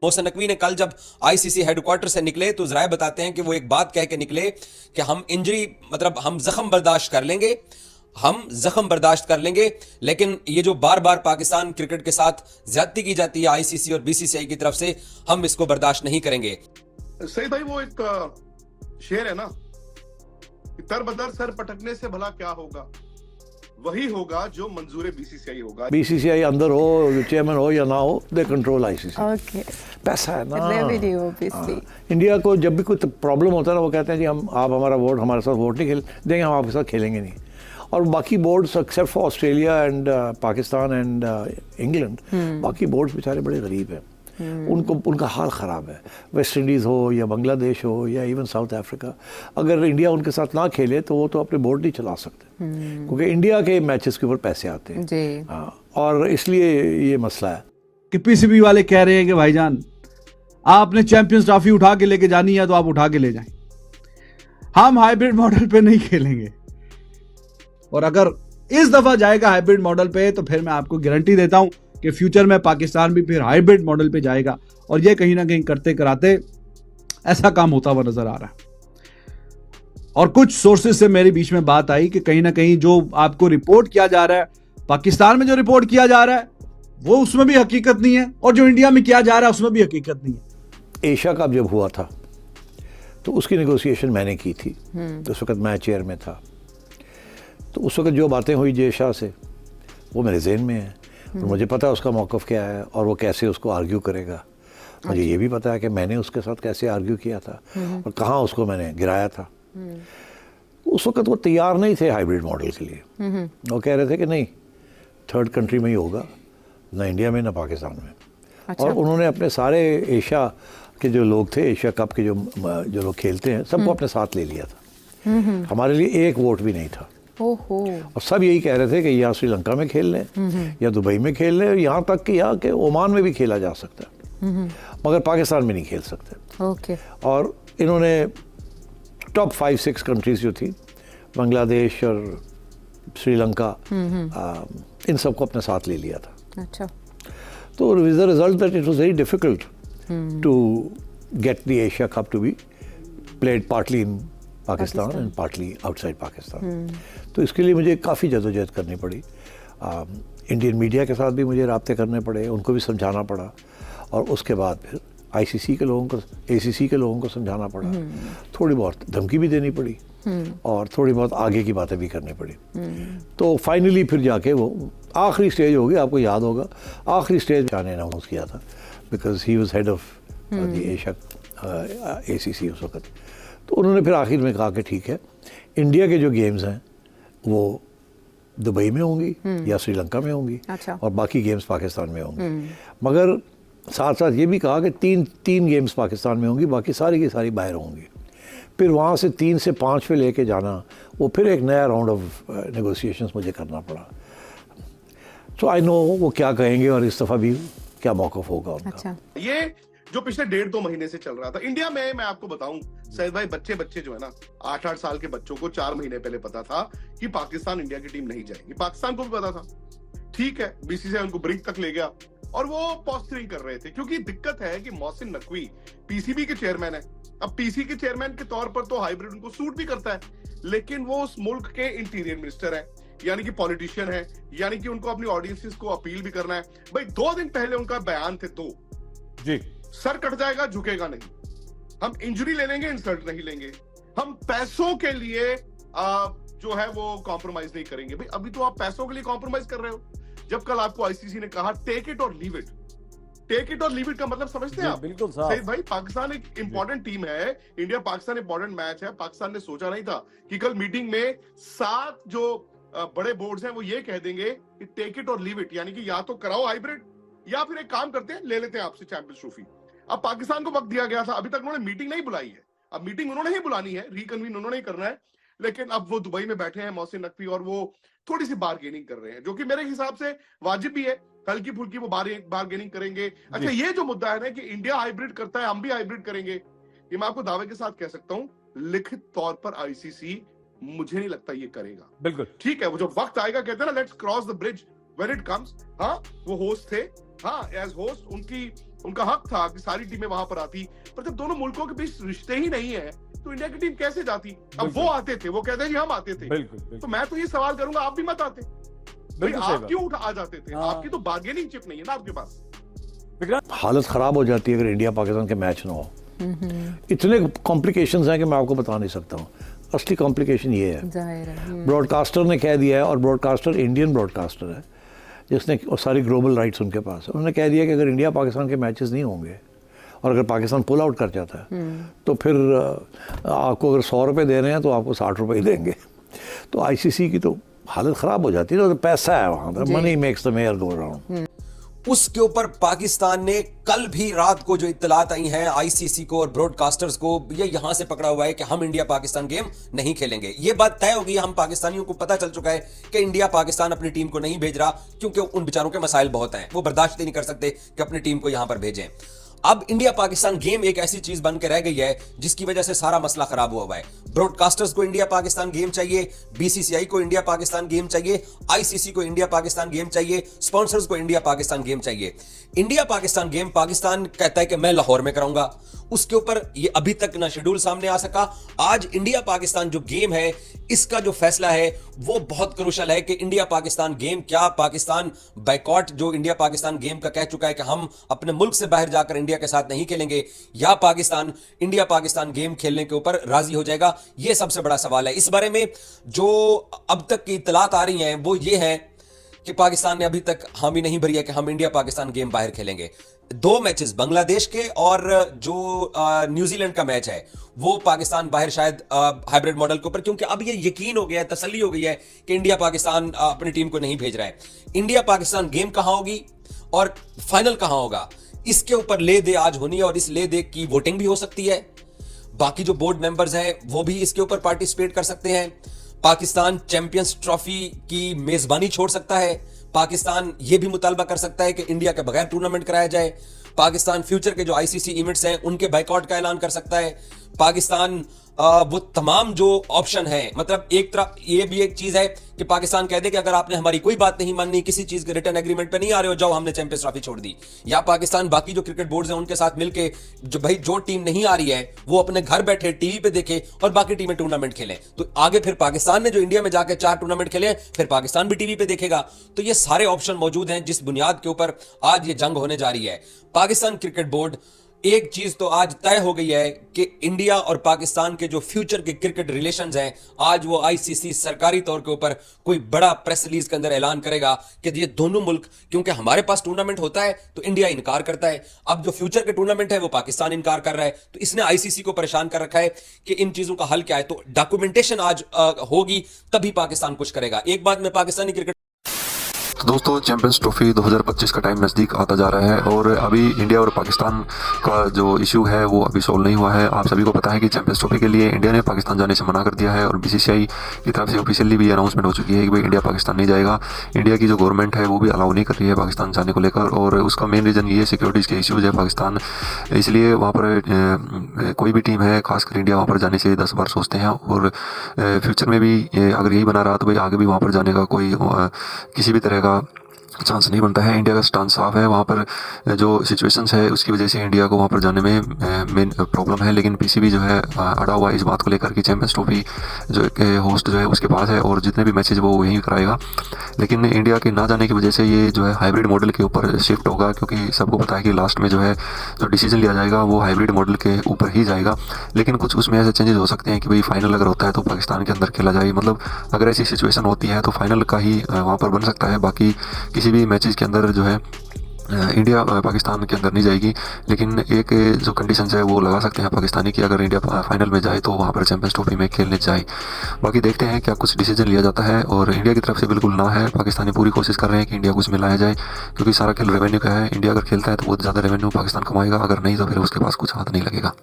मोहसिन नकवी ने कल जब आईसीसी हेडक्वार्टर से निकले तो जराए बताते हैं कि वो एक बात कह के निकले कि हम इंजरी मतलब हम जख्म बर्दाश्त कर लेंगे, हम जख्म बर्दाश्त कर लेंगे, लेकिन ये जो बार बार पाकिस्तान क्रिकेट के साथ ज्यादती की जाती है आईसीसी और बीसीसीआई की तरफ से, हम इसको बर्दाश्त नहीं करेंगे। सही भाई, वो एक शेर है ना, तर बदर सर पटकने से भला क्या होगा, वही होगा जो मंजूर बीसीसीआई होगा। बीसीसीआई अंदर हो, चेयरमैन हो या ना हो, दे कंट्रोल आईसीसी। ओके, पैसा है ना, रेवेन्यू ऑब्वियसली। इंडिया को जब भी कोई प्रॉब्लम होता है ना, वो कहते हैं जी आप हमारा वोट हमारे साथ वोट नहीं खेल देंगे, हम आपके साथ खेलेंगे नहीं। और बाकी boards except for Australia and Pakistan and England, बाकी बोर्ड्स बेचारे बड़े गरीब हैं। उनको उनका हाल ख़राब है। वेस्ट इंडीज़ हो या बांग्लादेश हो या इवन साउथ अफ्रीका, अगर इंडिया उनके साथ ना खेले तो वो तो अपने बोर्ड नहीं चला सकते, क्योंकि इंडिया के मैचेस के ऊपर पैसे आते हैं जी। और इसलिए ये मसला है कि पीसीबी वाले कह रहे हैं कि भाईजान आपने चैंपियंस ट्रॉफी उठा के लेके जानी है तो आप उठा के ले जाएं, हम हाइब्रिड मॉडल पे नहीं खेलेंगे। और अगर इस दफा जाएगा हाइब्रिड मॉडल पे तो फिर मैं आपको गारंटी देता हूं कि फ्यूचर में पाकिस्तान भी फिर हाइब्रिड मॉडल पे जाएगा। और ये कहीं ना कहीं करते कराते ऐसा काम होता हुआ नजर आ रहा है। और कुछ सोर्सेज से मेरे बीच में बात आई कि कहीं ना कहीं जो आपको रिपोर्ट किया जा रहा है, पाकिस्तान में जो रिपोर्ट किया जा रहा है वो उसमें भी हकीकत नहीं है, और जो इंडिया में किया जा रहा है उसमें भी हकीकत नहीं है। एशिया कप जब हुआ था तो उसकी नेगोशिएशन मैंने की थी, तो उस वक्त मैं चेयर में था। तो उस वक्त जो बातें हुई जय शाह से वो मेरे जहन में है, और मुझे पता है उसका मौक़िफ़ क्या है और वो कैसे उसको आर्ग्यू करेगा। मुझे ये भी पता है कि मैंने उसके साथ कैसे आर्ग्यू किया था और कहाँ उसको मैंने गिराया था। उस वक्त वो तैयार नहीं थे हाइब्रिड मॉडल के लिए। वो कह रहे थे कि नहीं, थर्ड कंट्री में ही होगा, ना इंडिया में ना पाकिस्तान में। अच्छा। और उन्होंने अपने सारे एशिया के जो लोग थे, एशिया कप के जो लोग खेलते हैं, सबको अपने साथ ले लिया था। हमारे लिए एक वोट भी नहीं था। ओहो। और सब यही कह रहे थे कि या श्रीलंका में खेल लें या दुबई में खेल लें, यहाँ तक कि यहाँ के ओमान में भी खेला जा सकता है, मगर पाकिस्तान में नहीं खेल सकते। ओके। और इन्होंने टॉप 5-6 कंट्रीज जो थी, बांग्लादेश और श्रीलंका, इन सबको अपने साथ ले लिया था। अच्छा। तो with the result that it was very difficult to get the Asia cup to be played partly in Pakistan and partly outside Pakistan. तो इसके लिए मुझे काफ़ी जदोजहद करनी पड़ी। इंडियन मीडिया के साथ भी मुझे राब्ते करने पड़े, उनको भी समझाना पड़ा, और उसके बाद फिर आईसीसी के लोगों को, एसीसी के लोगों को समझाना पड़ा, थोड़ी बहुत धमकी भी देनी पड़ी और थोड़ी बहुत आगे की बातें भी करनी पड़ी। तो फाइनली फिर जाके वो आखिरी स्टेज होगी, आपको याद होगा आखिरी स्टेज आने अनाउंस किया था, because he was head of the Asia ACC उस वक्त। तो उन्होंने फिर आखिर में कहा कि ठीक है, इंडिया के जो गेम्स हैं वो दुबई में होंगी या श्रीलंका में होंगी। अच्छा। और बाकी गेम्स पाकिस्तान में होंगी। मगर साथ साथ ये भी कहा कि तीन गेम्स पाकिस्तान में होंगी, बाकी सारी की सारी बाहर होंगी। फिर वहाँ से 3 से 5 पे लेके जाना, वो फिर एक नया राउंड ऑफ नेगोशिएशंस मुझे करना पड़ा। सो आई नो वो क्या कहेंगे और इस दफ़ा भी क्या मौक़िफ़ होगा उनका। अच्छा। ये जो पिछले 1.5-2 महीने से चल रहा था इंडिया में, मैं आपको बताऊं सैयद भाई, बच्चे जो है ना, 8-8 साल के बच्चों को 4 महीने पहले पता था कि पाकिस्तान इंडिया की टीम नहीं जाएगी। पाकिस्तान को भी पता था, ठीक है, बीसीसीआई उनको ब्रिंक तक ले गया और वो पोस्टरिंग कर रहे थे, क्योंकि दिक्कत है कि मोहसिन नकवी पीसीबी के चेयरमैन है। अब पीसी के चेयरमैन के तौर पर तो हाइब्रिड उनको सूट भी करता है, लेकिन वो उस मुल्क के इंटीरियर मिनिस्टर है, यानी कि पॉलिटिशियन है, यानी कि उनको अपनी ऑडियंसेस को अपील भी करना है। भाई 2 दिन पहले उनका बयान थे 2 जी, सर कट जाएगा झुकेगा नहीं, हम इंजरी ले लेंगे इंसल्ट नहीं लेंगे, हम पैसों के लिए जो है वो कॉम्प्रोमाइज नहीं करेंगे। भाई अभी तो आप पैसों के लिए कॉम्प्रोमाइज कर रहे हो, जब कल आपको आईसीसी ने कहा टेक इट और लीव इट। टेक इट और लीव इट का मतलब समझते हैं आप? बिल्कुल सही भाई, पाकिस्तान एक इंपॉर्टेंट टीम है, इंडिया पाकिस्तान इंपॉर्टेंट मैच है। पाकिस्तान ने सोचा नहीं था कि कल मीटिंग में 7 जो बड़े बोर्ड्स हैं वो ये कह देंगे कि टेक इट और लीव इट, यानी कि या तो कराओ हाइब्रिड या फिर एक काम करते हैं, ले लेते हैं आपसे चैंपियंस ट्रॉफी। अब पाकिस्तान को वक्त दिया गया था, अभी तक उन्होंने मीटिंग नहीं बुलाई है। अब मीटिंग उन्होंने ही बुलानी है, रिकन्वीन उन्होंने ही करना है, लेकिन अब वो दुबई में बैठे हैं मोहसिन नकवी और वो थोड़ी सी बार्गेनिंग कर रहे हैं, जो कि मेरे हिसाब से वाजिब भी है। हल्की फुल्की वो बार्गेनिंग करेंगे। अच्छा, ये जो मुद्दा है ना कि इंडिया हाइब्रिड करता है, हम भी हाइब्रिड करेंगे, ये मैं आपको दावे के साथ कह सकता हूं, लिखित तौर पर आईसीसी मुझे नहीं लगता ये करेगा। बिल्कुल ठीक है, वो जो वक्त आएगा, कहते हैं ना, let's cross the bridge when it comes. हाँ, वो होस्ट थे, हाँ, एज होस्ट उनकी उनका हक था कि सारी टीमें वहां पर आती, पर जब दोनों मुल्कों के बीच रिश्ते ही नहीं है तो इंडिया की टीम कैसे जाती? अब वो आते थे, वो कहते हैं जी हम आते थे। बिल्कुल। तो मैं तो ये सवाल करूंगा, आप भी मत आते भाई, बिल्कुल सही आप बात। क्यों आ जाते थे? हाँ। आपकी तो बार्गेनिंग चिप नहीं है ना आपके पास। हालत ख़राब हो जाती है अगर इंडिया पाकिस्तान के मैच ना हो। इतने कॉम्प्लिकेशंस हैं कि मैं आपको बता नहीं सकता हूँ। असली कॉम्प्लिकेशन ये है, जाहिर है। ब्रॉडकास्टर ने कह दिया है, और ब्रॉडकास्टर इंडियन ब्रॉडकास्टर है जिसने और सारी ग्लोबल राइट्स उनके पास है। उन्होंने कह दिया कि अगर इंडिया पाकिस्तान के मैचेस नहीं होंगे और अगर पाकिस्तान पुल आउट कर जाता है तो फिर आपको अगर 100 रुपये दे रहे हैं तो आपको 60 रुपये ही देंगे। तो आईसीसी की तो हालत ख़राब हो जाती है। तो पैसा है वहाँ पर, money makes the mayor go around. उसके ऊपर पाकिस्तान ने कल भी रात को जो इत्तलात आई हैं आईसीसी को और ब्रॉडकास्टर्स को, ये यहां से पकड़ा हुआ है कि हम इंडिया पाकिस्तान गेम नहीं खेलेंगे। ये बात तय हो गई, हम पाकिस्तानियों को पता चल चुका है कि इंडिया पाकिस्तान अपनी टीम को नहीं भेज रहा, क्योंकि उन बेचारों के मसाइल बहुत हैं, वो बर्दाश्त ही नहीं कर सकते कि अपनी टीम को यहां पर भेजें। अब इंडिया पाकिस्तान गेम एक ऐसी चीज बन के रह गई है जिसकी वजह से सारा मसला खराब हुआ है। ब्रॉडकास्टर्स को इंडिया पाकिस्तान गेम चाहिए, बीसीसीआई को इंडिया पाकिस्तान गेम चाहिए, आईसीसी को इंडिया पाकिस्तान गेम चाहिए, स्पॉन्सर्स को इंडिया पाकिस्तान गेम चाहिए। इंडिया पाकिस्तान गेम पाकिस्तान कहता है कि मैं लाहौर में कराऊंगा, उसके ऊपर ये अभी तक ना शेड्यूल सामने आ सका। आज इंडिया पाकिस्तान जो गेम है, इसका जो फैसला है वो बहुत क्रूशल है कि इंडिया पाकिस्तान गेम क्या, पाकिस्तान बाइकॉट जो इंडिया पाकिस्तान गेम का कह चुका है कि हम अपने मुल्क से बाहर जाकर इंडिया के साथ नहीं खेलेंगे, या पाकिस्तान इंडिया पाकिस्तान गेम खेलने के ऊपर राजी हो जाएगा, ये सबसे बड़ा सवाल है। इस बारे में जो अब तक की इत्तलात आ रही हैं वो ये है कि पाकिस्तान ने अभी तक हामी नहीं भरी है कि हम इंडिया पाकिस्तान गेम बाहर खेलेंगे। 2 मैचेस बांग्लादेश के और जो न्यूजीलैंड का मैच है वो पाकिस्तान बाहर शायद हाइब्रिड मॉडल के ऊपर, क्योंकि अब ये यकीन हो गया है, तसल्ली हो गई है कि इंडिया पाकिस्तान अपनी टीम को नहीं भेज रहा है। इंडिया पाकिस्तान गेम कहां होगी और फाइनल कहां होगा, इसके ऊपर ले दे आज होनी है, और इस ले दे की वोटिंग भी हो सकती है। बाकी जो बोर्ड मेंबर्स हैं वो भी इसके ऊपर पार्टिसिपेट कर सकते हैं। पाकिस्तान चैंपियंस ट्रॉफी की मेजबानी छोड़ सकता है। पाकिस्तान ये भी मुतालबा कर सकता है कि इंडिया के बगैर टूर्नामेंट कराया जाए। पाकिस्तान फ्यूचर के जो आईसीसी इवेंट्स हैं उनके बाइकआउट का ऐलान कर सकता है। पाकिस्तान वो तमाम जो ऑप्शन है, मतलब एक तरफ ये भी एक चीज है कि पाकिस्तान कह दे कि अगर आपने हमारी कोई बात नहीं माननी, किसी चीज के रिटर्न एग्रीमेंट पे नहीं आ रहे हो, जाओ हमने चैंपियंस ट्रॉफी छोड़ दी। या पाकिस्तान बाकी जो क्रिकेट बोर्ड्स हैं उनके साथ मिलके जो टीम नहीं आ रही है वो अपने घर बैठे टीवी पे देखे और बाकी टीमें टूर्नामेंट खेलें। तो आगे फिर पाकिस्तान ने जो इंडिया में जाके 4 टूर्नामेंट खेले, फिर पाकिस्तान भी टीवी पे देखेगा। तो ये सारे ऑप्शन मौजूद हैं जिस बुनियाद के ऊपर आज ये जंग होने जा रही है। पाकिस्तान क्रिकेट बोर्ड, एक चीज तो आज तय हो गई है कि इंडिया और पाकिस्तान के जो फ्यूचर के क्रिकेट रिलेशंस हैं, आज वो आईसीसी सरकारी तौर के ऊपर कोई बड़ा प्रेस रिलीज के अंदर ऐलान करेगा कि ये दोनों मुल्क, क्योंकि हमारे पास टूर्नामेंट होता है तो इंडिया इनकार करता है, अब जो फ्यूचर के टूर्नामेंट है वो पाकिस्तान इनकार कर रहा है, तो इसने आईसीसी को परेशान कर रखा है कि इन चीजों का हल क्या है। तो डॉक्यूमेंटेशन आज होगी तभी पाकिस्तान कुछ करेगा। एक बात मैं पाकिस्तानी क्रिकेट तो दोस्तों, चैंपियंस ट्रॉफी 2025 का टाइम नज़दीक आता जा रहा है और अभी इंडिया और पाकिस्तान का जो इशू है वो अभी सॉल्व नहीं हुआ है। आप सभी को पता है कि चैंपियंस ट्रॉफी के लिए इंडिया ने पाकिस्तान जाने से मना कर दिया है और बीसीसीआई की तरफ से ऑफिशियली भी अनाउंसमेंट हो चुकी है कि भाई इंडिया पाकिस्तान नहीं जाएगा। इंडिया की जो गवर्नमेंट है वो भी अलाउ नहीं कर रही है पाकिस्तान जाने को लेकर, और उसका मेन रीज़न ये सिक्योरिटीज़ के इश्यूज़ है पाकिस्तान, इसलिए वहाँ पर कोई भी टीम है खासकर इंडिया वहाँ पर जाने से 10 बार सोचते हैं। और फ्यूचर में भी अगर यही बना रहा तो भाई आगे भी वहाँ पर जाने का कोई किसी भी तरह का चांस नहीं बनता है। इंडिया का स्टांस साफ है, वहाँ पर जो सिचुएशंस है उसकी वजह से इंडिया को वहाँ पर जाने में मेन प्रॉब्लम है। लेकिन पीसीबी जो है अड़ा हुआ है इस बात को लेकर कि चैंपियंस ट्रॉफी जो होस्ट जो है उसके पास है और जितने भी मैचेज वो वहीं कराएगा। लेकिन इंडिया के ना जाने की वजह से ये जो है हाइब्रिड मॉडल के ऊपर शिफ्ट होगा, क्योंकि सबको पता है कि लास्ट में जो है जो डिसीजन लिया जाएगा वो हाइब्रिड मॉडल के ऊपर ही जाएगा। लेकिन कुछ उसमें ऐसे चेंजेस हो सकते हैं कि भाई फाइनल अगर होता है तो पाकिस्तान के अंदर खेला जाए, मतलब अगर ऐसी सिचुएशन होती है तो फाइनल का ही वहाँ पर बन सकता है। बाकी किसी भी मैचेस के अंदर जो है इंडिया पाकिस्तान के अंदर नहीं जाएगी। लेकिन एक जो कंडीशंस है वो लगा सकते हैं पाकिस्तानी की, अगर इंडिया फाइनल में जाए तो वहाँ पर चैंपियंस ट्रॉफी में खेलने जाए। बाकी देखते हैं क्या कुछ डिसीजन लिया जाता है, और इंडिया की तरफ से बिल्कुल ना है, पाकिस्तानी पूरी कोशिश कर रहे हैं कि इंडिया को उसमें लाया जाए, क्योंकि सारा खेल रेवेन्यू का है। इंडिया अगर खेलता है तो बहुत ज़्यादा रेवेन्यू पाकिस्तान कमाएगा, अगर नहीं तो फिर उसके पास कुछ हाथ नहीं लगेगा।